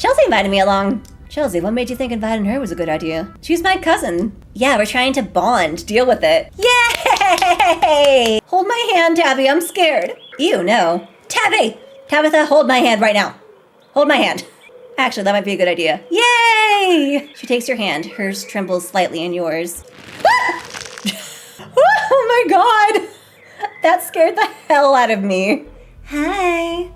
Chelsea invited me along. Chelsea, what made you think inviting her was a good idea? She's my cousin. Yeah, we're trying to bond. Deal with it. Yay! Hold my hand, Tabby. I'm scared. Ew, no. Tabby! Tabitha, hold my hand right now. Hold my hand. Actually, that might be a good idea. Yay! She takes your hand. Hers trembles slightly in yours. Oh my god! That scared the hell out of me. Hi,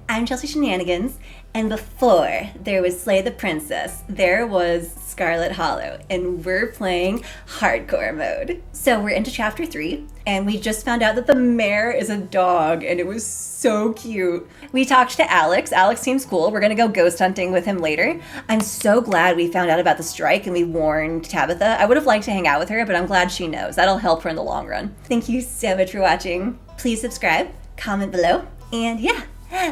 I'm Chelsea Shenanigans, and before there was Slay the Princess, there was Scarlet Hollow, and we're playing hardcore mode. So we're into chapter 3, and we just found out that the mayor is a dog, and it was so cute. We talked to Alex. Alex seems cool. We're gonna go ghost hunting with him later. I'm so glad we found out about the strike and we warned Tabitha. I would have liked to hang out with her, but I'm glad she knows. That'll help her in the long run. Thank you so much for watching. Please subscribe, comment below, and yeah,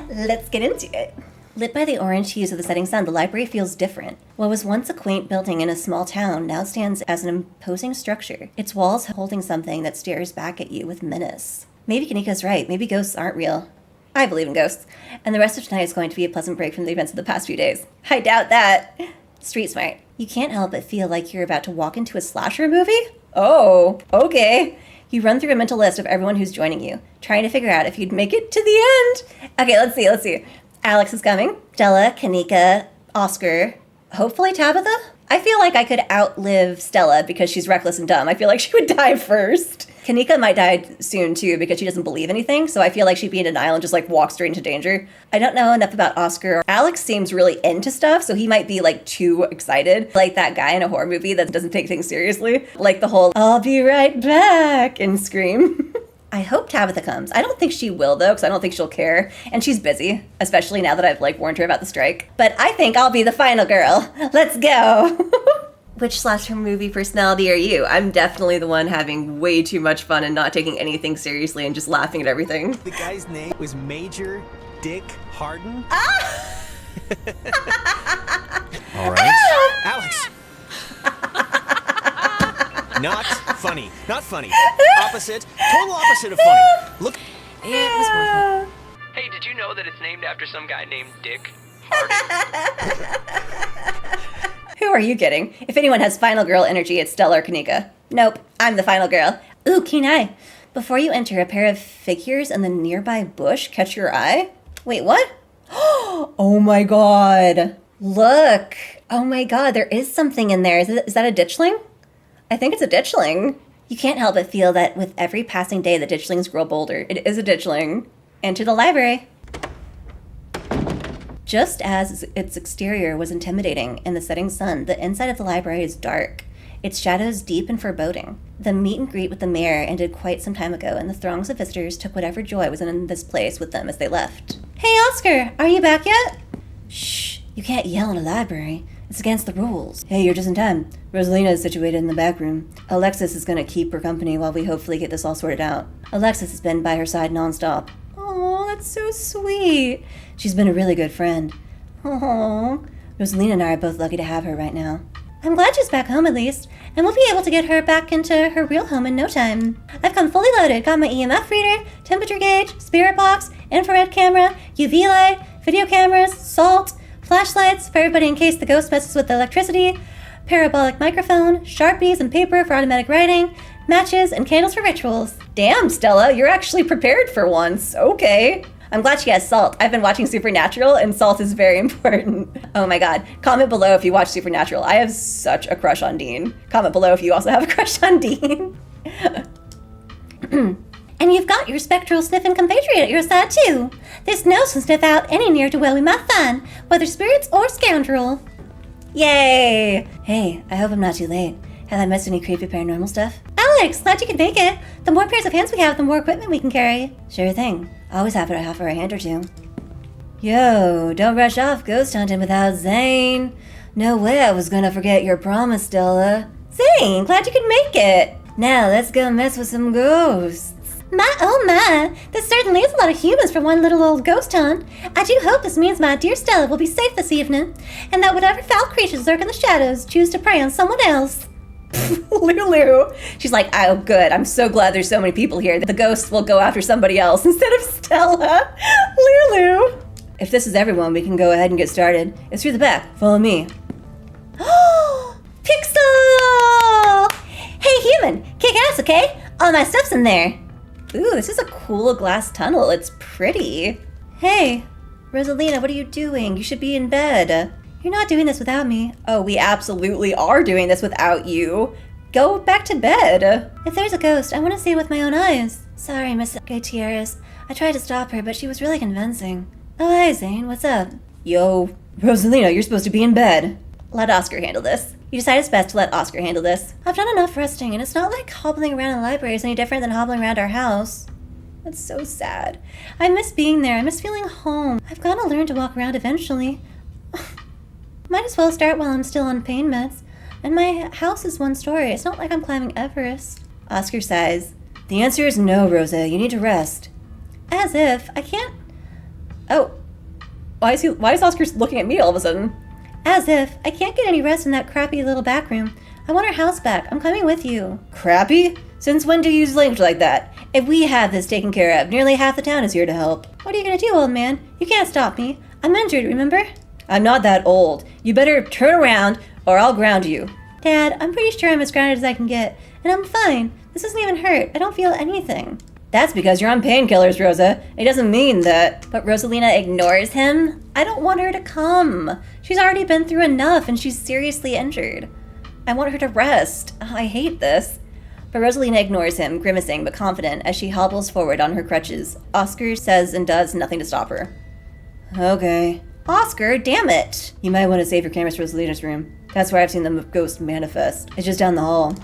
let's get into it. Lit by the orange hues of the setting sun, the library feels different. What was once a quaint building in a small town now stands as an imposing structure, its walls holding something that stares back at you with menace. Maybe Kanika's right. Maybe ghosts aren't real. I believe in ghosts. And the rest of tonight is going to be a pleasant break from the events of the past few days. I doubt that. Street smart. You can't help but feel like you're about to walk into a slasher movie? Oh, okay. You run through a mental list of everyone who's joining you, trying to figure out if you'd make it to the end. Okay, let's see. Alex is coming. Stella, Kanika, Oscar, hopefully Tabitha? I feel like I could outlive Stella because she's reckless and dumb. I feel like she would die first. Kanika might die soon too because she doesn't believe anything, so I feel like she'd be in denial and just like walk straight into danger. I don't know enough about Oscar. Alex seems really into stuff, so he might be like too excited. Like that guy in a horror movie that doesn't take things seriously. Like the whole, I'll be right back in Scream. I hope Tabitha comes. I don't think she will though, because I don't think she'll care. And she's busy, especially now that I've like warned her about the strike. But I think I'll be the final girl. Let's go. Which slasher movie personality are you? I'm definitely the one having way too much fun and not taking anything seriously and just laughing at everything. The guy's name was Major Dick Harden. Ah! All right. Alex. Not funny. Not funny. Opposite. Total opposite of funny. Look. It was worth it. Hey, did you know that it's named after some guy named Dick Harden? Who are you kidding? If anyone has final girl energy, it's Stella or Kanika. Nope, I'm the final girl. Ooh, keen eye. Before you enter, a pair of figures in the nearby bush catch your eye. Wait, what? Oh my god. Look. Oh my god, there is something in there. Is that a ditchling? I think it's a ditchling. You can't help but feel that with every passing day, the ditchlings grow bolder. It is a ditchling. Enter the library. Just as its exterior was intimidating in the setting sun, the inside of the library is dark, its shadows deep and foreboding. The meet and greet with the mayor ended quite some time ago, and the throngs of visitors took whatever joy was in this place with them as they left. Hey, Oscar, are you back yet? Shh, you can't yell in a library. It's against the rules. Hey, you're just in time. Rosalina is situated in the back room. Alexis is going to keep her company while we hopefully get this all sorted out. Alexis has been by her side nonstop. Oh, that's so sweet. She's been a really good friend. Oh, Rosalina and I are both lucky to have her right now. I'm glad she's back home at least, and we'll be able to get her back into her real home in no time. I've come fully loaded. Got my EMF reader, temperature gauge, spirit box, infrared camera, UV light, video cameras, salt, flashlights for everybody in case the ghost messes with the electricity, parabolic microphone, Sharpies and paper for automatic writing, matches, and candles for rituals. Damn, Stella, you're actually prepared for once. Okay. I'm glad she has salt. I've been watching Supernatural, and salt is very important. Oh my god. Comment below if you watch Supernatural. I have such a crush on Dean. Comment below if you also have a crush on Dean. And you've got your spectral sniffing compatriot at your side too. This nose can sniff out any ne'er-do-well we might find, whether spirits or scoundrel. Yay! Hey, I hope I'm not too late. Have I missed any creepy paranormal stuff? Alex, glad you could make it. The more pairs of hands we have, the more equipment we can carry. Sure thing. Always have it half for a hand or two. Yo, don't rush off ghost hunting without Zane. No way I was gonna forget your promise, Stella. Zane, glad you could make it. Now let's go mess with some ghosts. My oh my, this certainly is a lot of humans for one little old ghost hunt. I do hope this means my dear Stella will be safe this evening, and that whatever foul creatures lurk in the shadows choose to prey on someone else. Lulu. She's like, oh good, I'm so glad there's so many people here. The ghosts will go after somebody else instead of Stella. Lulu. If this is everyone, we can go ahead and get started. It's through the back. Follow me. Pixel! Hey, human! Kick ass, okay? All my stuff's in there. Ooh, this is a cool glass tunnel. It's pretty. Hey, Rosalina, what are you doing? You should be in bed. You're not doing this without me. Oh, we absolutely are doing this without you. Go back to bed. If there's a ghost, I want to see it with my own eyes. Sorry, Miss Gutierrez. I tried to stop her, but she was really convincing. Oh, hi, Zane. What's up? Yo, Rosalina, you're supposed to be in bed. Let Oscar handle this. You decide it's best to let Oscar handle this. I've done enough resting, and it's not like hobbling around in the library is any different than hobbling around our house. That's so sad. I miss being there. I miss feeling home. I've got to learn to walk around eventually. Might as well start while I'm still on pain meds. And my house is one story. It's not like I'm climbing Everest. Oscar sighs. The answer is no, Rosa. You need to rest. As if. I can't... Oh. Why is Oscar looking at me all of a sudden? As if. I can't get any rest in that crappy little back room. I want our house back. I'm coming with you. Crappy? Since when do you use language like that? If we have this taken care of, nearly half the town is here to help. What are you gonna do, old man? You can't stop me. I'm injured, remember? I'm not that old. You better turn around or I'll ground you. Dad, I'm pretty sure I'm as grounded as I can get. And I'm fine. This doesn't even hurt. I don't feel anything. That's because you're on painkillers, Rosa. It doesn't mean that. But Rosalina ignores him? I don't want her to come. She's already been through enough and she's seriously injured. I want her to rest. Oh, I hate this. But Rosalina ignores him, grimacing but confident as she hobbles forward on her crutches. Oscar says and does nothing to stop her. Okay. Oscar, damn it! You might want to save your cameras for Rosalina's room. That's where I've seen the ghost manifest. It's just down the hall.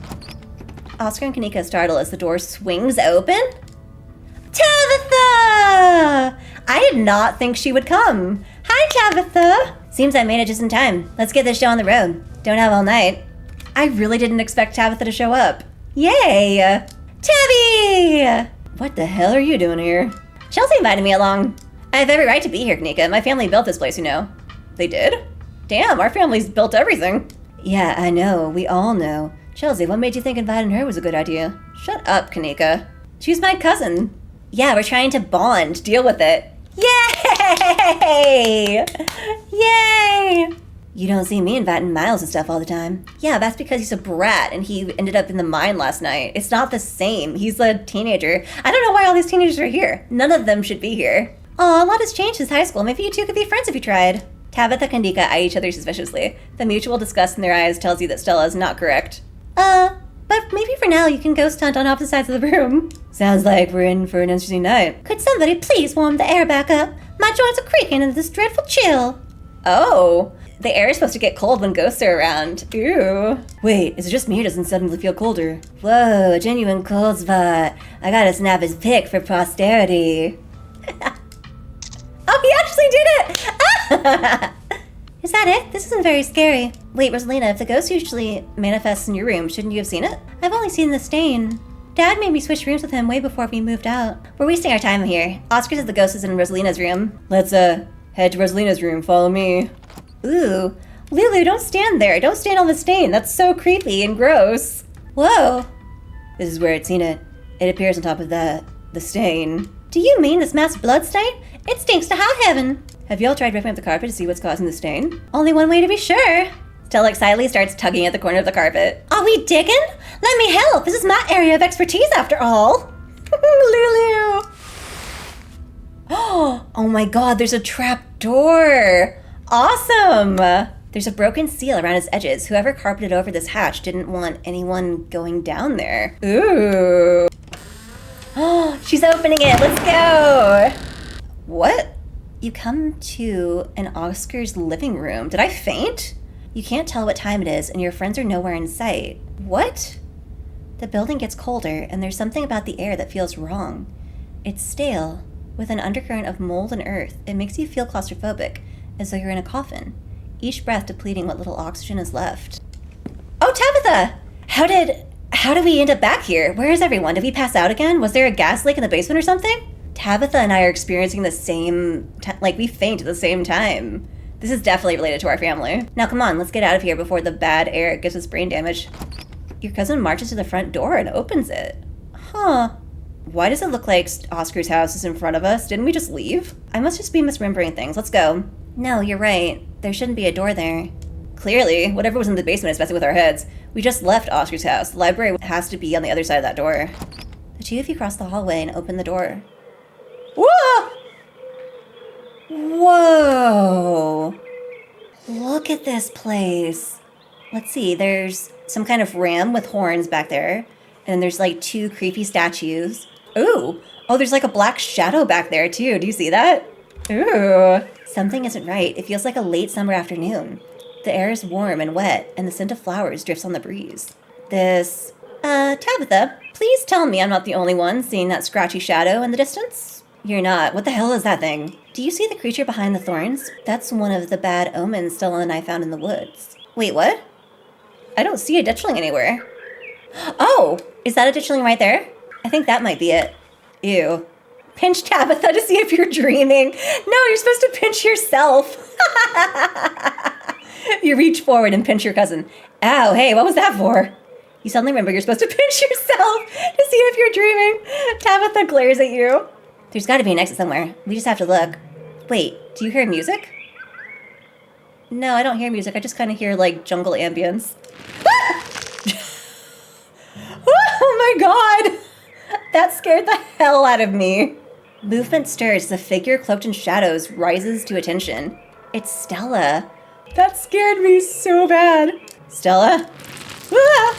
Oscar and Kanika startle as the door swings open. Tabitha! I did not think she would come. Hi, Tabitha! Seems I made it just in time. Let's get this show on the road. Don't have all night. I really didn't expect Tabitha to show up. Yay! Tabby! What the hell are you doing here? Chelsea invited me along. I have every right to be here, Kanika. My family built this place, you know. They did? Damn, our family's built everything. Yeah, I know. We all know. Chelsea, what made you think inviting her was a good idea? Shut up, Kanika. She's my cousin. Yeah, we're trying to bond. Deal with it. Yay! Yay! You don't see me inviting Miles and stuff all the time. Yeah, that's because he's a brat and he ended up in the mine last night. It's not the same. He's a teenager. I don't know why all these teenagers are here. None of them should be here. Aw, a lot has changed since high school. Maybe you two could be friends if you tried. Tabitha and Kanika eye each other suspiciously. The mutual disgust in their eyes tells you that Stella is not correct. But maybe for now you can ghost hunt on opposite sides of the room. Sounds like we're in for an interesting night. Could somebody please warm the air back up? My joints are creaking in this dreadful chill. Oh, the air is supposed to get cold when ghosts are around. Ooh. Wait, is it just me or doesn't suddenly feel colder? Whoa, a genuine cold spot. I gotta snap his pic for posterity. Oh, he actually did it! Is that it? This isn't very scary. Wait, Rosalina, if the ghost usually manifests in your room, shouldn't you have seen it? I've only seen the stain. Dad made me switch rooms with him way before we moved out. We're wasting our time here. Oscar says the ghost is in Rosalina's room. Let's, head to Rosalina's room. Follow me. Ooh. Lulu, don't stand there. Don't stand on the stain. That's so creepy and gross. Whoa. This is where I'd seen it. It appears on top of the stain. Do you mean this massive blood stain? It stinks to high heaven. Have y'all tried ripping up the carpet to see what's causing the stain? Only one way to be sure. Stella excitedly starts tugging at the corner of the carpet. Are we digging? Let me help. This is my area of expertise after all. Lulu. Oh my god, there's a trap door. Awesome. There's a broken seal around its edges. Whoever carpeted over this hatch didn't want anyone going down there. Ooh. Oh, she's opening it. Let's go. What? You come to an Oscar's living room. Did I faint? You can't tell what time it is, and your friends are nowhere in sight. What? The building gets colder, and there's something about the air that feels wrong. It's stale, with an undercurrent of mold and earth. It makes you feel claustrophobic, as though you're in a coffin, each breath depleting what little oxygen is left. Oh, Tabitha! How did we end up back here? Where is everyone? Did we pass out again? Was there a gas leak in the basement or something? Tabitha and I are experiencing the same, we faint at the same time. This is definitely related to our family. Now come on, let's get out of here before the bad air gives us brain damage. Your cousin marches to the front door and opens it. Huh. Why does it look like Oscar's house is in front of us? Didn't we just leave? I must just be misremembering things. Let's go. No, you're right. There shouldn't be a door there. Clearly, whatever was in the basement is messing with our heads. We just left Oscar's house. The library has to be on the other side of that door. The two of you cross the hallway and open the door. Whoa! Whoa! Look at this place. Let's see, there's some kind of ram with horns back there. And there's like two creepy statues. Ooh! Oh, there's like a black shadow back there too. Do you see that? Ooh! Something isn't right. It feels like a late summer afternoon. The air is warm and wet, and the scent of flowers drifts on the breeze. Tabitha, please tell me I'm not the only one seeing that scratchy shadow in the distance? You're not. What the hell is that thing? Do you see the creature behind the thorns? That's one of the bad omens Stella and I found in the woods. Wait, what? I don't see a ditchling anywhere. Oh! Is that a ditchling right there? I think that might be it. Ew. Pinch Tabitha to see if you're dreaming. No, you're supposed to pinch yourself. You reach forward and pinch your cousin. Ow, hey, what was that for? You suddenly remember you're supposed to pinch yourself to see if you're dreaming. Tabitha glares at you. There's got to be an exit somewhere. We just have to look. Wait, do you hear music? No, I don't hear music. I just kind of hear, like, jungle ambience. Oh my god! That scared the hell out of me. Movement stirs. The figure cloaked in shadows rises to attention. It's Stella. That scared me so bad. Stella? Ah!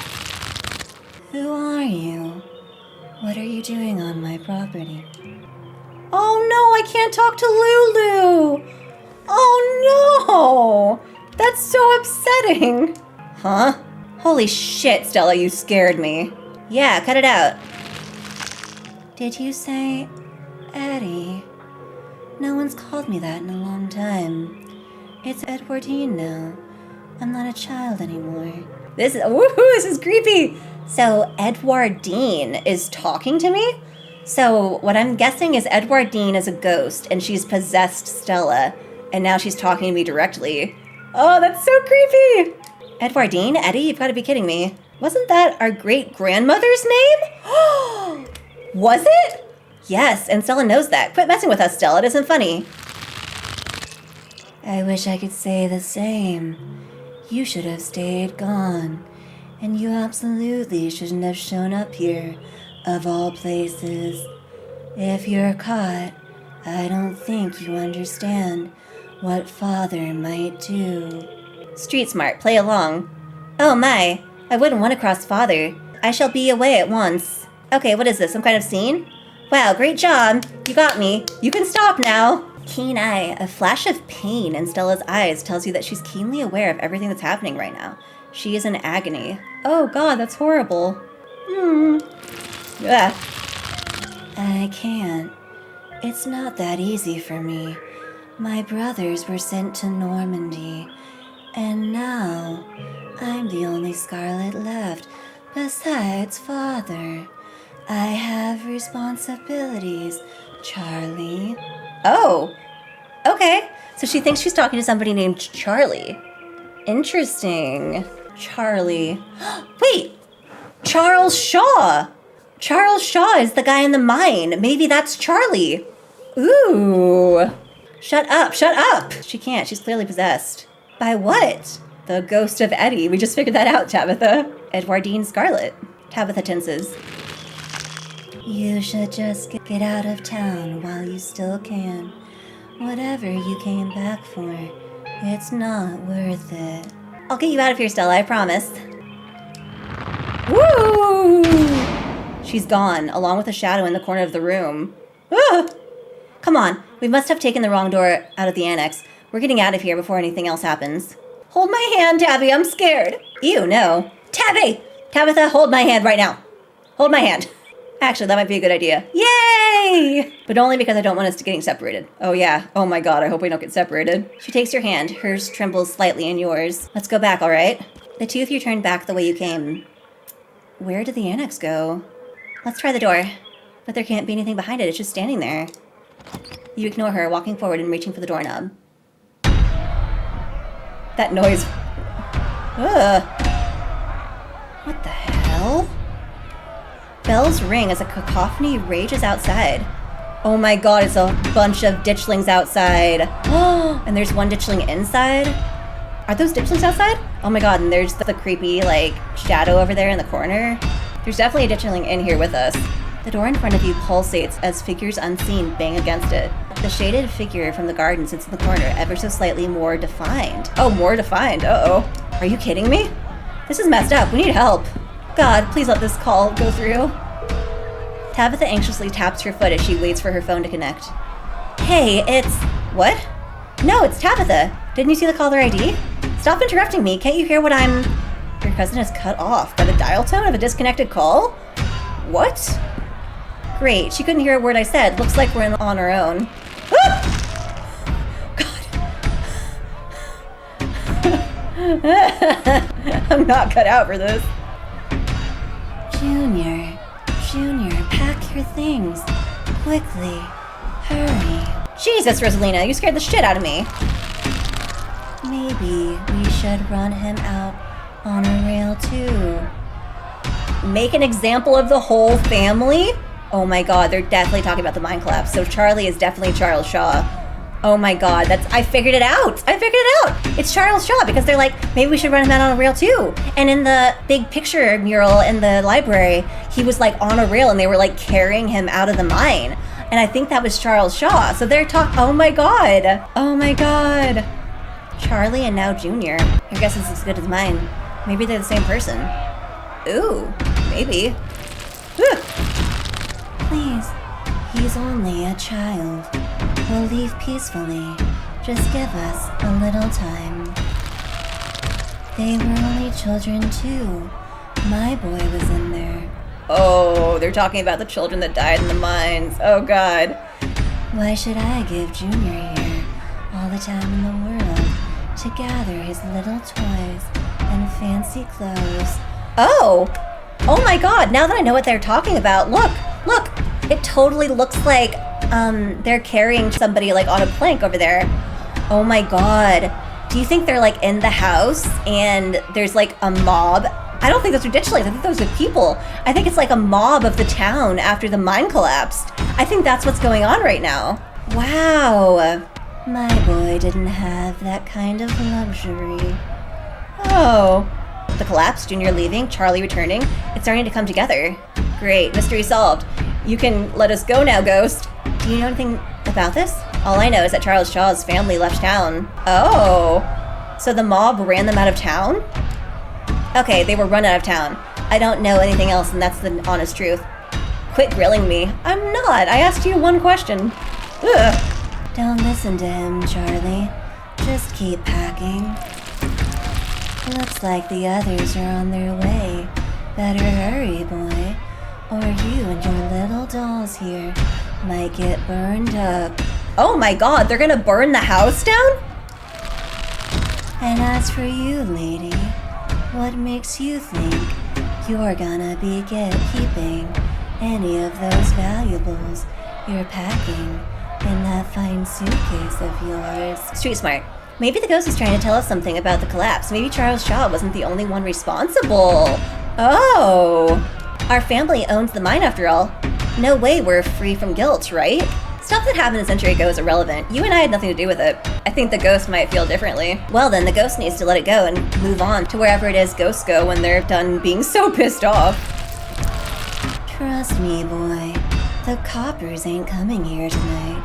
Who are you? What are you doing on my property? Oh no, I can't talk to Lulu! Oh no! That's so upsetting! Huh? Holy shit, Stella, you scared me. Yeah, cut it out. Did you say Eddie? No one's called me that in a long time. It's Edwardine now. I'm not a child anymore. This is creepy! So Edwardine is talking to me? So what I'm guessing is Edwardine is a ghost and she's possessed Stella and now she's talking to me directly. Oh, that's so creepy! Edwardine? Eddie? You've got to be kidding me. Wasn't that our great-grandmother's name? Was it? Yes, and Stella knows that. Quit messing with us, Stella. It isn't funny. I wish I could say the same. You should have stayed gone. And you absolutely shouldn't have shown up here, of all places. If you're caught, I don't think you understand what Father might do. Street smart, play along. Oh my, I wouldn't want to cross Father. I shall be away at once. Okay, what is this, some kind of scene? Wow, great job. You got me. You can stop now. Keen eye, a flash of pain in Stella's eyes tells you that she's keenly aware of everything that's happening right now. She is in agony. Oh god, that's horrible. Ugh. I can't. It's not that easy for me. My brothers were sent to Normandy, and now I'm the only Scarlet left, besides Father. I have responsibilities, Charlie. Oh, okay. So she thinks she's talking to somebody named Charlie. Interesting. Charlie. Wait, Charles Shaw. Charles Shaw is the guy in the mine. Maybe that's Charlie. Ooh. Shut up, shut up. She can't, she's clearly possessed. By what? The ghost of Eddie. We just figured that out, Tabitha. Edwardine Scarlet. Tabitha tenses. You should just get out of town while you still can. Whatever you came back for, it's not worth it. I'll get you out of here, Stella, I promise. Woo! She's gone, along with a shadow in the corner of the room. Ah! Come on, we must have taken the wrong door out of the annex. We're getting out of here before anything else happens. Hold my hand, Tabby, I'm scared. Ew, no. Tabby! Tabitha, hold my hand right now. Hold my hand. Actually, that might be a good idea. Yay! But only because I don't want us to getting separated. Oh yeah, oh my god, I hope we don't get separated. She takes your hand, hers trembles slightly in yours. Let's go back, alright? The two of you turn back the way you came. Where did the annex go? Let's try the door. But there can't be anything behind it, it's just standing there. You ignore her, walking forward and reaching for the doorknob. That noise. Ugh. What the hell? Bells ring as a cacophony rages outside. Oh my god, it's a bunch of ditchlings outside. And there's one ditchling inside. Are those ditchlings outside? Oh my god, and there's the creepy, like, shadow over there in the corner. There's definitely a ditchling in here with us. The door in front of you pulsates as figures unseen bang against it. The shaded figure from the garden sits in the corner, ever so slightly more defined. Oh, more defined. Uh-oh. Are you kidding me? This is messed up. We need help. God, please let this call go through. Tabitha anxiously taps her foot as she waits for her phone to connect. Hey, it's... What? No, it's Tabitha. Didn't you see the caller ID? Stop interrupting me. Can't you hear what I'm... Your cousin is cut off by the dial tone of a disconnected call? What? Great, she couldn't hear a word I said. Looks like we're on our own. God. I'm not cut out for this. Junior, pack your things. Quickly. Hurry. Jesus, Rosalina, you scared the shit out of me. Maybe we should run him out on a rail too. Make an example of the whole family? Oh my god, they're definitely talking about the mine collapse. So Charlie is definitely Charles Shaw. Oh my god, I figured it out. It's Charles Shaw because they're like, maybe we should run him out on a rail too. And in the big picture mural in the library, he was like on a rail and they were like carrying him out of the mine. And I think that was Charles Shaw. So they're oh my god. Oh my god. Charlie and now Junior. Your guess is as good as mine. Maybe they're the same person. Ooh, maybe. Whew. Please, he's only a child. We'll leave peacefully. Just give us a little time. They were only children too. My boy was in there. Oh, they're talking about the children that died in the mines. Oh god. Why should I give Junior here all the time in the world to gather his little toys and fancy clothes? Oh! Oh my god, now that I know what they're talking about, look! It totally looks like they're carrying somebody like on a plank over there. Oh my god. Do you think they're like in the house and there's like a mob? I don't think those are ditchlings. I think those are people. I think it's like a mob of the town after the mine collapsed. I think that's what's going on right now. Wow. My boy didn't have that kind of luxury. Oh. The collapse, Junior leaving, Charlie returning. It's starting to come together. Great, mystery solved. You can let us go now, Ghost. Do you know anything about this? All I know is that Charles Shaw's family left town. Oh. So the mob ran them out of town? Okay, they were run out of town. I don't know anything else, and that's the honest truth. Quit grilling me. I'm not. I asked you one question. Ugh. Don't listen to him, Charlie. Just keep packing. Looks like the others are on their way. Better hurry, boy. Or you and your little dolls here might get burned up. Oh my god, they're gonna burn the house down? And as for you, lady, what makes you think you're gonna be keeping any of those valuables you're packing in that fine suitcase of yours? Street smart. Maybe the ghost is trying to tell us something about the collapse. Maybe Charles Shaw wasn't the only one responsible. Oh. Our family owns the mine after all. No way we're free from guilt, right? Stuff that happened a century ago is irrelevant. You and I had nothing to do with it. I think the ghost might feel differently. Well then, the ghost needs to let it go and move on to wherever it is ghosts go when they're done being so pissed off. Trust me, boy. The coppers ain't coming here tonight.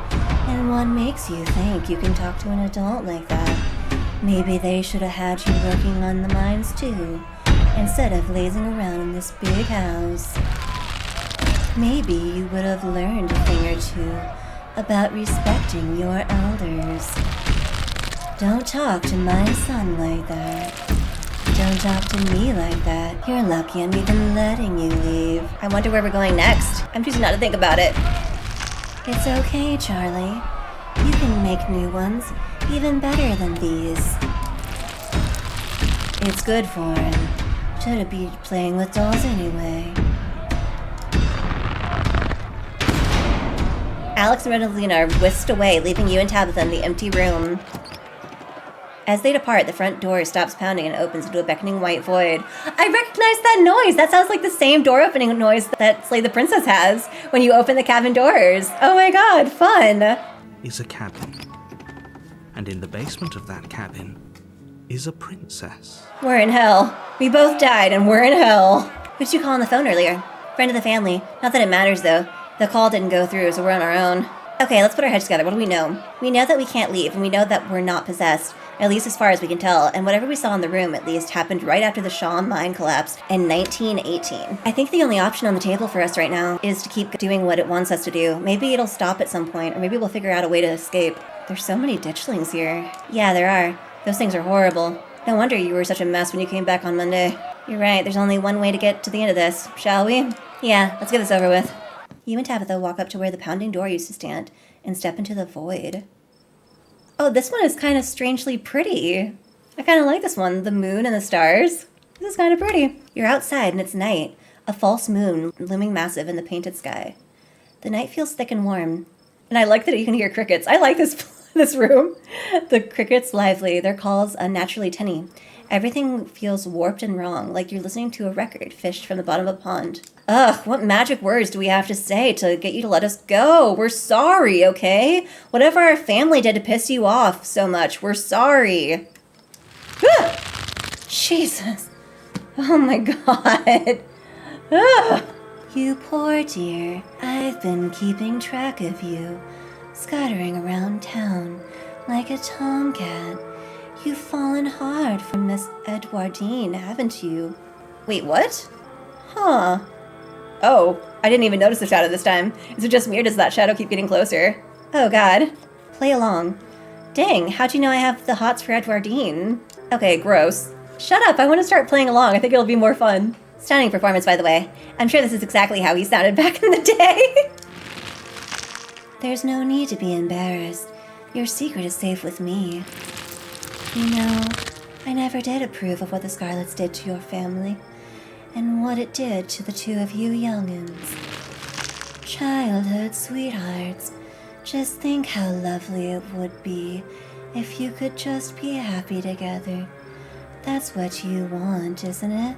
And what makes you think you can talk to an adult like that? Maybe they should have had you working on the mines too, instead of lazing around in this big house. Maybe you would have learned a thing or two about respecting your elders. Don't talk to my son like that. Don't talk to me like that. You're lucky I'm even letting you leave. I wonder where we're going next. I'm choosing not to think about it. It's okay, Charlie. You can make new ones, even better than these. It's good for him. Shouldn't be playing with dolls anyway. Alex and Rosalina are whisked away, leaving you and Tabitha in the empty room. As they depart, the front door stops pounding and opens into a beckoning white void. I recognize that noise! That sounds like the same door opening noise that Slay the Princess has when you open the cabin doors. Oh my god, fun! Is a cabin. And in the basement of that cabin is a princess. We're in hell. We both died and we're in hell. Who'd you call on the phone earlier? Friend of the family. Not that it matters though. The call didn't go through, so we're on our own. Okay, let's put our heads together. What do we know? We know that we can't leave, and we know that we're not possessed, at least as far as we can tell, and whatever we saw in the room, at least, happened right after the Shaw mine collapsed in 1918. I think the only option on the table for us right now is to keep doing what it wants us to do. Maybe it'll stop at some point, or maybe we'll figure out a way to escape. There's so many ditchlings here. Yeah, there are. Those things are horrible. No wonder you were such a mess when you came back on Monday. You're right, there's only one way to get to the end of this, shall we? Yeah, let's get this over with. You and Tabitha walk up to where the pounding door used to stand and step into the void. Oh, this one is kind of strangely pretty. I kind of like this one, the moon and the stars. This is kind of pretty. You're outside and it's night, a false moon looming massive in the painted sky. The night feels thick and warm, and I like that you can hear crickets. I like this room. The crickets lively, their calls unnaturally tinny. Everything feels warped and wrong, like you're listening to a record fished from the bottom of a pond. Ugh, what magic words do we have to say to get you to let us go? We're sorry, okay? Whatever our family did to piss you off so much, we're sorry. Ah! Jesus. Oh my god. Ah! You poor dear, I've been keeping track of you, scuttering around town like a tomcat. You've fallen hard for Miss Edwardine, haven't you? Wait, what? Huh. Oh, I didn't even notice the shadow this time. Is it just me or does that shadow keep getting closer? Oh god. Play along. Dang, how'd you know I have the hots for Edwardine? Okay, gross. Shut up, I want to start playing along. I think it'll be more fun. Stunning performance, by the way. I'm sure this is exactly how he sounded back in the day. There's no need to be embarrassed. Your secret is safe with me. You know, I never did approve of what the Scarlets did to your family, and what it did to the two of you young'uns. Childhood sweethearts, just think how lovely it would be if you could just be happy together. That's what you want, isn't it?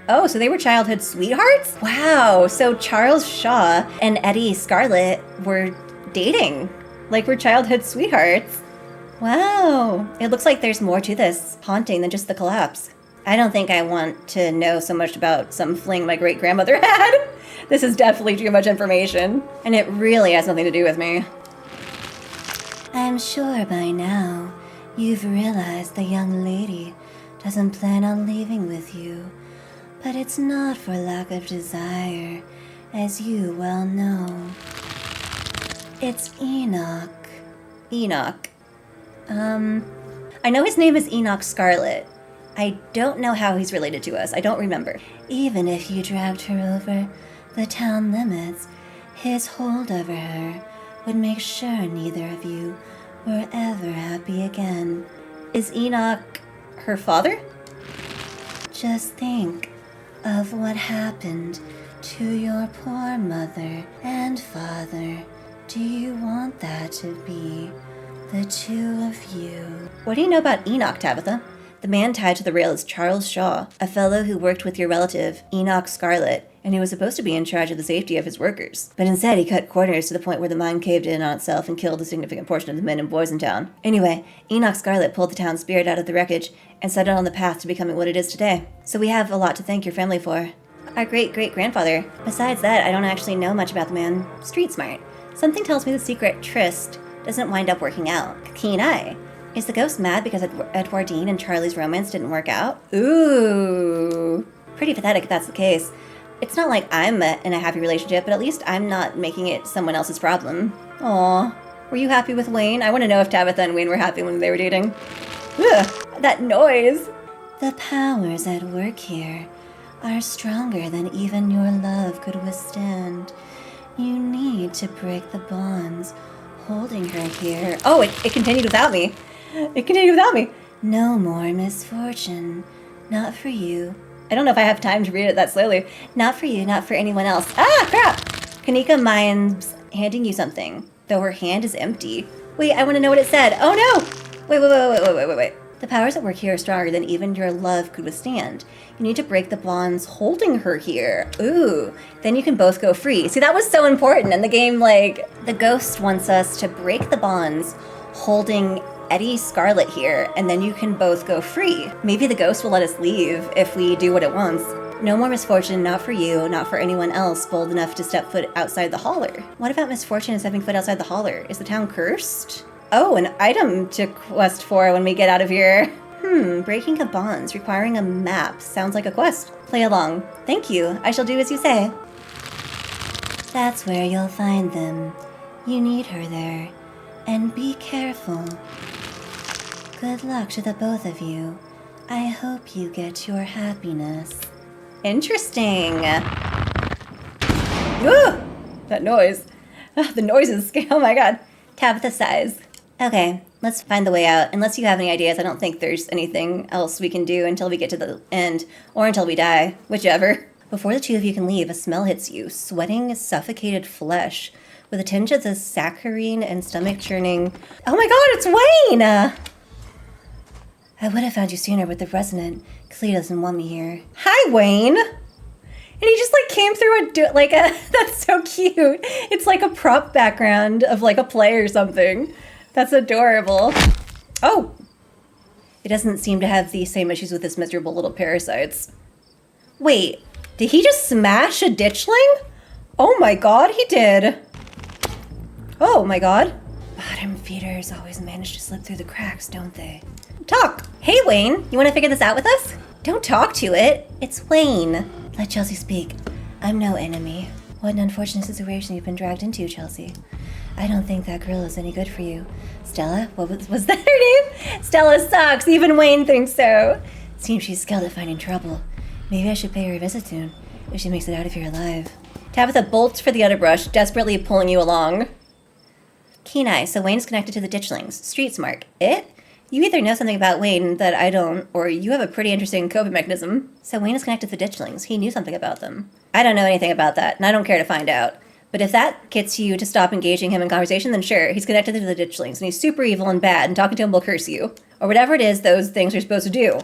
Oh, so they were childhood sweethearts? Wow, so Charles Shaw and Eddie Scarlet were dating. Like we're childhood sweethearts. Wow, it looks like there's more to this haunting than just the collapse. I don't think I want to know so much about some fling my great-grandmother had. This is definitely too much information, and it really has nothing to do with me. I'm sure by now you've realized the young lady doesn't plan on leaving with you, but it's not for lack of desire, as you well know. It's Enoch. Enoch. I know his name is Enoch Scarlet. I don't know how he's related to us. I don't remember. Even if you dragged her over the town limits, his hold over her would make sure neither of you were ever happy again. Is Enoch her father? Just think of what happened to your poor mother and father. Do you want that to be the two of you? What do you know about Enoch, Tabitha? The man tied to the rail is Charles Shaw, a fellow who worked with your relative, Enoch Scarlet, and who was supposed to be in charge of the safety of his workers. But instead, he cut corners to the point where the mine caved in on itself and killed a significant portion of the men and boys in town. Anyway, Enoch Scarlet pulled the town's spirit out of the wreckage and set it on the path to becoming what it is today. So we have a lot to thank your family for. Our great-great-grandfather. Besides that, I don't actually know much about the man. Street smart. Something tells me the secret tryst doesn't wind up working out. Keen eye. Is the ghost mad because Edwardine and Charlie's romance didn't work out? Ooh. Pretty pathetic if that's the case. It's not like I'm in a happy relationship, but at least I'm not making it someone else's problem. Aw. Were you happy with Wayne? I want to know if Tabitha and Wayne were happy when they were dating. Ugh, that noise. The powers at work here are stronger than even your love could withstand. You need to break the bonds holding her here. Oh, it continued without me. It continued without me. No more misfortune. Not for you. I don't know if I have time to read it that slowly. Not for you, not for anyone else. Ah, crap! Kanika minds handing you something, though her hand is empty. Wait, I want to know what it said. Oh no! Wait. The powers at work here are stronger than even your love could withstand. You need to break the bonds holding her here. Ooh, then you can both go free. See, that was so important in the game. Like, the ghost wants us to break the bonds holding Eddie Scarlet here, and then you can both go free. Maybe the ghost will let us leave if we do what it wants. No more misfortune, not for you, not for anyone else bold enough to step foot outside the holler. What about misfortune and stepping foot outside the holler? Is the town cursed? Oh, an item to quest for when we get out of here. Breaking of bonds, requiring a map. Sounds like a quest. Play along. Thank you. I shall do as you say. That's where you'll find them. You need her there. And be careful. Good luck to the both of you. I hope you get your happiness. Interesting. Ooh, that noise. The noises. Oh my god. Tabitha sighs. Okay, let's find the way out. Unless you have any ideas, I don't think there's anything else we can do until we get to the end, or until we die, whichever. Before the two of you can leave, a smell hits you. Sweating, suffocated flesh, with a tinge of the saccharine and stomach churning. Oh my god, it's Wayne! I would have found you sooner, but the resident Clea doesn't want me here. Hi, Wayne! And he just like came through that's so cute. It's like a prop background of like a play or something. That's adorable. Oh! It doesn't seem to have the same issues with this miserable little parasites. Wait, did he just smash a ditchling? Oh my god, he did. Oh my god. Bottom feeders always manage to slip through the cracks, don't they? Talk! Hey Wayne, you want to figure this out with us? Don't talk to it. It's Wayne. Let Chelsea speak. I'm no enemy. What an unfortunate situation you've been dragged into, Chelsea. I don't think that girl is any good for you. Stella? What was that her name? Stella sucks. Even Wayne thinks so. Seems she's skilled at finding trouble. Maybe I should pay her a visit soon, if she makes it out of here alive. Tabitha bolts for the underbrush, desperately pulling you along. Keen eye, so Wayne's connected to the ditchlings. Street smart. It? You either know something about Wayne that I don't, or you have a pretty interesting coping mechanism. So Wayne is connected to the ditchlings. He knew something about them. I don't know anything about that, and I don't care to find out. But if that gets you to stop engaging him in conversation, then sure, he's connected to the ditchlings, and he's super evil and bad, and talking to him will curse you. Or whatever it is those things are supposed to do.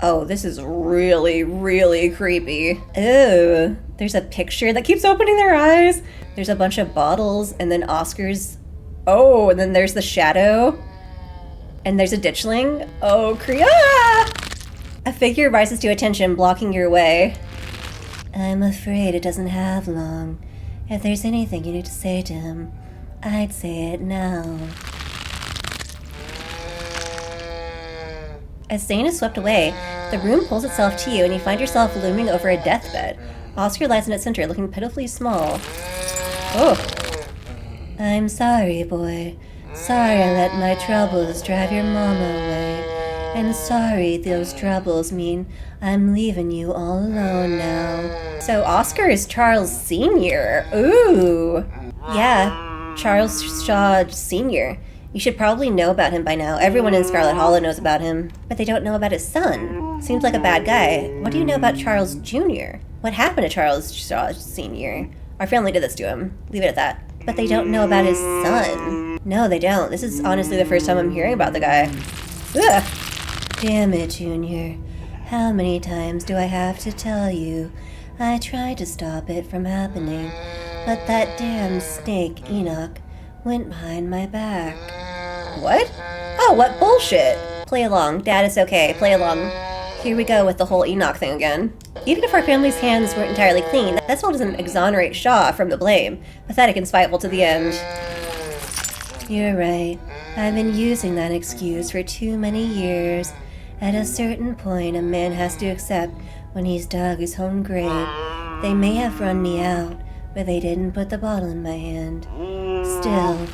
Oh, this is really, really creepy. Ew. There's a picture that keeps opening their eyes. There's a bunch of bottles, and then Oscar's... Oh, and then there's the shadow. And there's a ditchling. Oh, A figure rises to attention, blocking your way. I'm afraid it doesn't have long. If there's anything you need to say to him, I'd say it now. As Zane is swept away, the room pulls itself to you and you find yourself looming over a deathbed. Oscar lies in its center, looking pitifully small. Oh. I'm sorry, boy. Sorry I let my troubles drive your mama away. And sorry those troubles mean I'm leaving you all alone now. So Oscar is Charles Sr. Ooh. Yeah, Charles Shaw Sr. You should probably know about him by now. Everyone in Scarlet Hollow knows about him. But they don't know about his son. Seems like a bad guy. What do you know about Charles Jr.? What happened to Charles Shaw Sr.? Our family did this to him. Leave it at that. But they don't know about his son. No, they don't. This is honestly the first time I'm hearing about the guy. Ugh. Damn it, Junior. How many times do I have to tell you? I tried to stop it from happening, but that damn snake Enoch went behind my back. What? Oh, what bullshit! Play along. Dad, it's okay. Play along. Here we go with the whole Enoch thing again. Even if our family's hands weren't entirely clean, that still doesn't exonerate Shaw from the blame. Pathetic and spiteful to the end. You're right. I've been using that excuse for too many years. At a certain point, a man has to accept when he's dug his own grave. They may have run me out, but they didn't put the bottle in my hand. Still,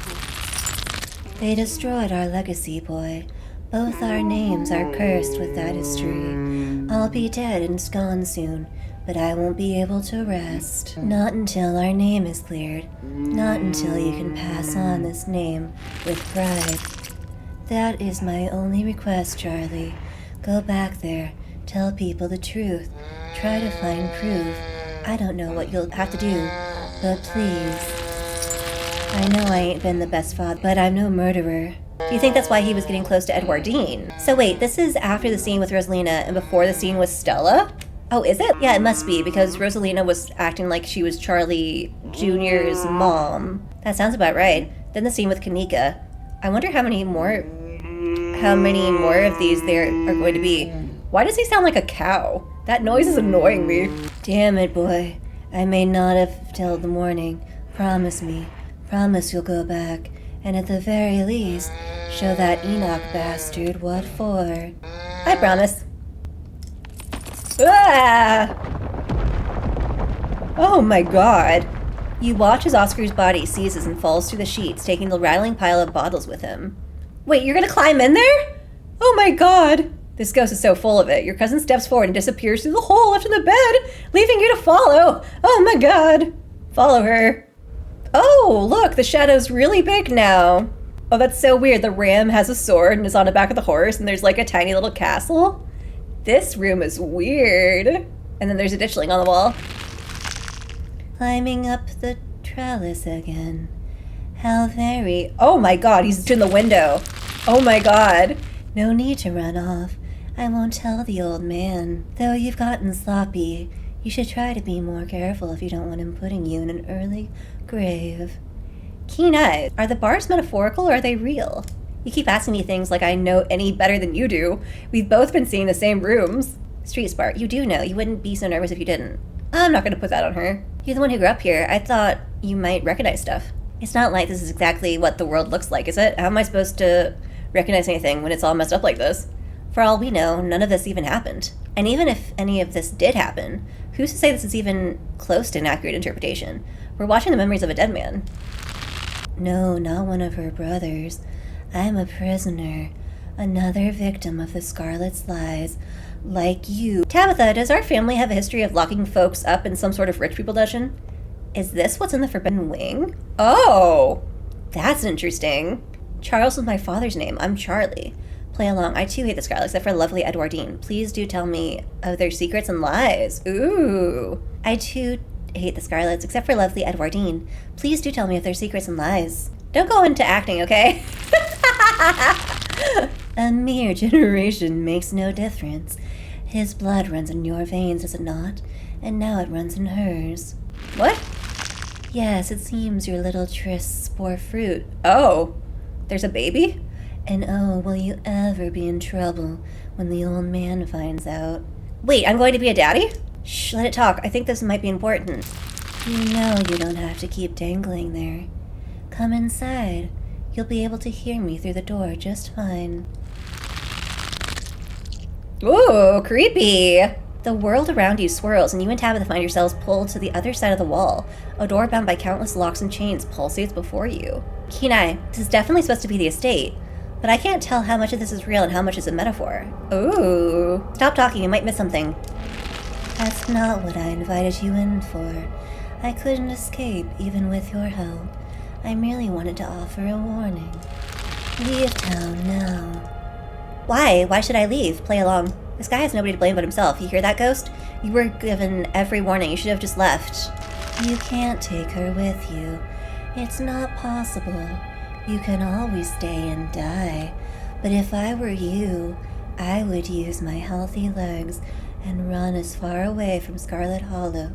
they destroyed our legacy, boy. Both our names are cursed with that history. I'll be dead and gone soon, but I won't be able to rest. Not until our name is cleared. Not until you can pass on this name with pride. That is my only request, Charlie. Go back there. Tell people the truth. Try to find proof. I don't know what you'll have to do, but please. I know I ain't been the best father, but I'm no murderer. Do you think that's why he was getting close to Edwardine? So wait, this is after the scene with Rosalina and before the scene with Stella? Oh, is it? Yeah, it must be, because Rosalina was acting like she was Charlie Jr.'s mom. That sounds about right. Then the scene with Kanika. I wonder how many more of these there are going to be. Why does he sound like a cow? That noise is annoying me. Damn it, boy. I may not have till the morning. Promise me. Promise you'll go back. And at the very least, show that Enoch bastard what for. I promise. Ah! Oh my god. You watch as Oscar's body seizes and falls through the sheets, taking the rattling pile of bottles with him. Wait, you're gonna climb in there? Oh my god. This ghost is so full of it. Your cousin steps forward and disappears through the hole left in the bed, leaving you to follow. Oh my god. Follow her. Oh, look, the shadow's really big now. Oh, that's so weird. The ram has a sword and is on the back of the horse, and there's like a tiny little castle. This room is weird. And then there's a ditchling on the wall. Climbing up the trellis again. How very... Oh my god, he's in the window. Oh my god. No need to run off. I won't tell the old man. Though you've gotten sloppy, you should try to be more careful if you don't want him putting you in an early grave. Keen eyes. Are the bars metaphorical or are they real? You keep asking me things like I know any better than you do. We've both been seeing the same rooms. Street smart. You do know. You wouldn't be so nervous if you didn't. I'm not going to put that on her. You're the one who grew up here. I thought you might recognize stuff. It's not like this is exactly what the world looks like, is it? How am I supposed to recognize anything when it's all messed up like this? For all we know, none of this even happened. And even if any of this did happen, who's to say this is even close to an accurate interpretation? We're watching the memories of a dead man. No, not one of her brothers. I'm a prisoner. Another victim of the Scarlet's lies. Like you. Tabitha, does our family have a history of locking folks up in some sort of rich people dungeon? Is this what's in the Forbidden Wing? Oh! That's interesting. Charles was my father's name. I'm Charlie. Play along. I too hate the Scarlet, except for lovely Edwardine. Please do tell me of their secrets and lies. Ooh. I too hate the Scarlets, except for lovely Edwardine. Please do tell me of their secrets and lies. Don't go into acting, okay? A mere generation makes no difference. His blood runs in your veins, does it not? And now it runs in hers. What? Yes, it seems your little trysts bore fruit. Oh, there's a baby? And oh, will you ever be in trouble when the old man finds out? Wait, I'm going to be a daddy? Shh, let it talk. I think this might be important. You know you don't have to keep dangling there. Come inside. You'll be able to hear me through the door just fine. Ooh, creepy! The world around you swirls, and you and Tabitha find yourselves pulled to the other side of the wall. A door bound by countless locks and chains pulsates before you. Kenai, this is definitely supposed to be the estate, but I can't tell how much of this is real and how much is a metaphor. Ooh. Stop talking, you might miss something. That's not what I invited you in for. I couldn't escape, even with your help. I merely wanted to offer a warning. Leave town now. Why? Why should I leave? Play along. This guy has nobody to blame but himself. You hear that, Ghost? You were given every warning. You should have just left. You can't take her with you. It's not possible. You can always stay and die. But if I were you, I would use my healthy legs and run as far away from Scarlet Hollow